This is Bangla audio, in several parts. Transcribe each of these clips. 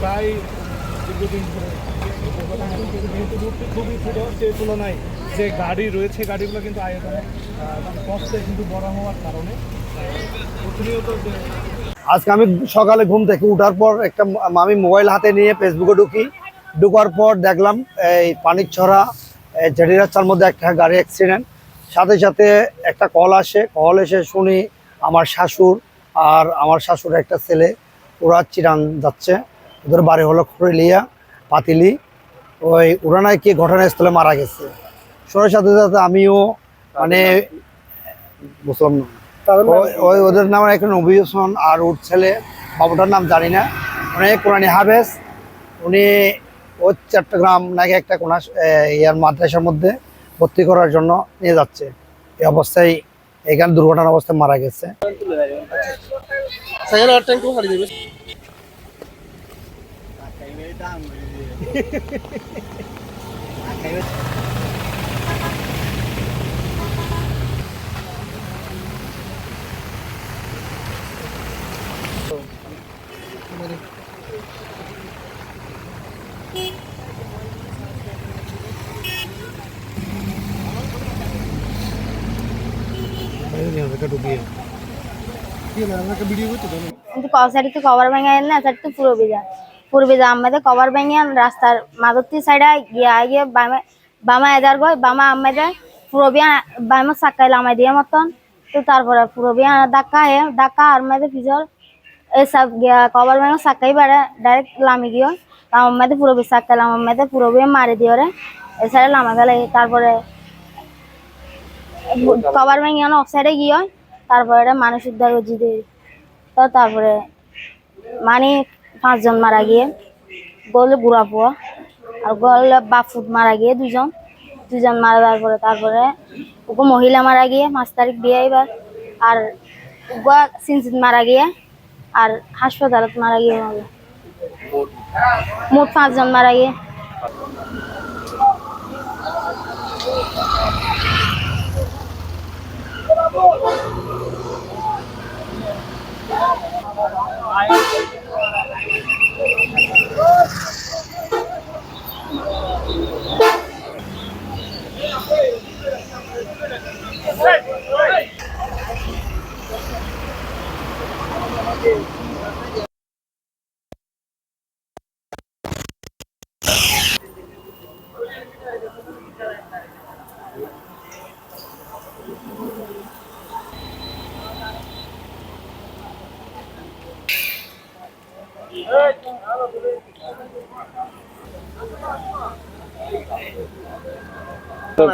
প্রায় দীর্ঘদিন ধরে খুবই ছোট সেই তুলনায় যে গাড়ি রয়েছে গাড়িগুলো কিন্তু আয়তনে কষ্টে কিন্তু বড় হওয়ার কারণে প্রতিনিয়ত যে আজকে আমি সকালে ঘুম থেকে উঠার পর আমি মোবাইল হাতে নিয়ে ফেসবুকে ঢুকার পর দেখলাম এই পানির ছড়া জেডি রাস্তার মধ্যে একটা গাড়ি অ্যাক্সিডেন্ট। সাথে সাথে একটা কল এসে শুনি আমার শাশুড় আর আমার শাশুড়ের একটা ছেলে ওরা চিরান যাচ্ছে, ওদের বাড়ি হলো খড়িলিয়া পাতিলি, ওই উড়ানায় কি ঘটনাস্থলে মারা গেছে। শোনার সাথে সাথে আমিও মানে বুঝলাম না ওই ওদের নাম এখন নবী হোসেন আর ওর ছেলে বাবুটার নাম জানি না, মানে কোরআনী হাফেজ। উনি ওই চট্টগ্রাম নাকি একটা কোনা ইয়ার মাদ্রাসার মধ্যে ভর্তি করার জন্য নিয়ে যাচ্ছে। এই অবস্থায় এখানে দুর্ঘটনার অবস্থায় মারা গেছে। কিন্তু সাইডে তো কভার ভেঙে না, সাইড তো পুরো ভিজা আমাদের কভার ভেঙে রাস্তার মাদুতি সাইডে গিয়ে বামা এদার গয় বামা আমাদের পুরো বিয়া বামা সাকাইল আমায় দিয়ে মতন। তো তারপরে পুরো বিয়া ধাক্কা আর আমাদের পিছর এসব কভার ভেঙে সাকাই বেড়ে ডাইরেক্ট লামি গিয়ে আমাদের পুরো বি সাকাইলাম আমাদের পুরো বিয়ে মারি দিয়ে রে এ সাইডে লামা গেলে। তারপরে কভার ভেঙে অফ সাইডে গিয়ে তারপরে মানুষ উদ্ধার জিতে। তো তারপরে মানে 5 জন মারা গিয়ে, গলে বুড়া পুয়া আর গলে বাফুট মারা গিয়ে দুজন মারা যাওয়ার পরে তারপরে ওকে মহিলা মারা গিয়ে 5 তারিখ বিয়ে এবার, আর সিনসিদ মারা গিয়ে আর হাসপাতালত মারা গিয়ে মোট 5 জন মারা গিয়ে।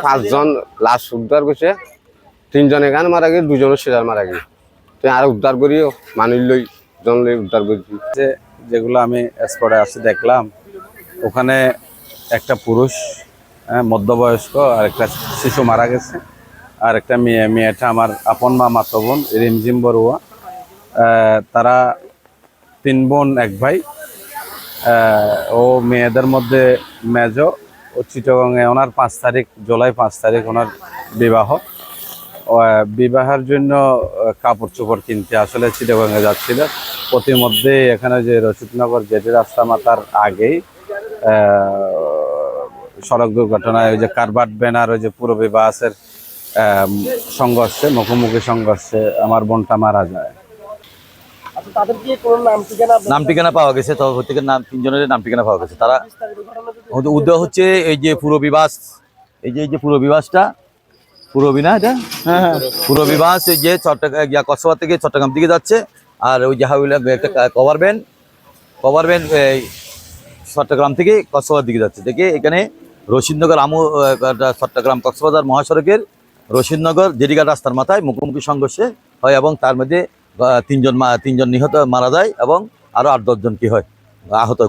পাঁচজন লাশ উদ্ধার করছে, 3 জন এখানে মারা গিয়ে 2 জন সিরার মারা গিয়ে আর উদ্ধার করিও মানুষ লই জন লই উদ্ধার করছি। যেগুলো আমি স্পটে আসি দেখলাম, ওখানে একটা পুরুষ মধ্যবয়স্ক আর একটা শিশু মারা গেছে, আর একটা মেয়েটা আমার আপন মা মাতো বোন রিমঝিম বড়ুয়া। তারা 3 বোন 1 ভাই। ও মেয়েদের মধ্যে মেজো ও চিটাগংয়ে ওনার 5 তারিখ জুলাই 5 তারিখ ওনার বিবাহ। বিবাহের জন্য কাপড় চোপড় কিনতে আসলে চিটাগংয়ে যাচ্ছিল। প্রতিমধ্যে এখানে যে রশিদনগর জেটি রাস্তা মাতার আগেই সড়ক দুর্ঘটনায় ওই যে কারবাট ব্যানার ওই যে পূরবী বাসের মুখোমুখি সংঘর্ষে আমার বোনটা মারা যায়। আচ্ছা, তাদের কি কোনো নাম ঠিকানা আপনার নাম ঠিকানা পাওয়া গেছে, তো প্রত্যেকের নাম, 3 জনের নাম ঠিকানা পাওয়া গেছে। তারা বিস্তারিত ঘটনা যদি উদ্যোগ হচ্ছে এই যে পুরবিবাস, এই যে পুরবিবাসটা, পুরবি না এটা, পুরবিবাস এই যে চট্টগ্রাম কক্সবাজার থেকে চট্টগ্রাম দিকে যাচ্ছে। আর ওই যে হাউলা একটা কভার ভ্যান এই চট্টগ্রাম থেকে কক্সবাজার দিকে যাচ্ছে। দেখে এখানে রশিদনগর চট্টগ্রাম কক্সবাজার মহাসড়কের রশিদনগর জেডিঘাট রাস্তার মাথায় মুখোমুখি সংঘর্ষে হয় এবং তার মধ্যে তিনজন নিহত মারা যায় এবং আরও 8-10 জন কি হয়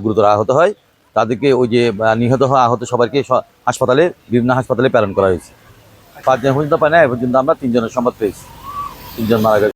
গুরুতর আহত হয়। তাদেরকে ওই যে নিহত হওয়া আহত সবাইকে হাসপাতালে, বিভিন্ন হাসপাতালে প্রেরণ করা হয়েছে। 5 জন পর্যন্ত পায় না, এ পর্যন্ত আমরা 3 জনের সংবাদ পেয়েছি, 3 জন মারা গেছে।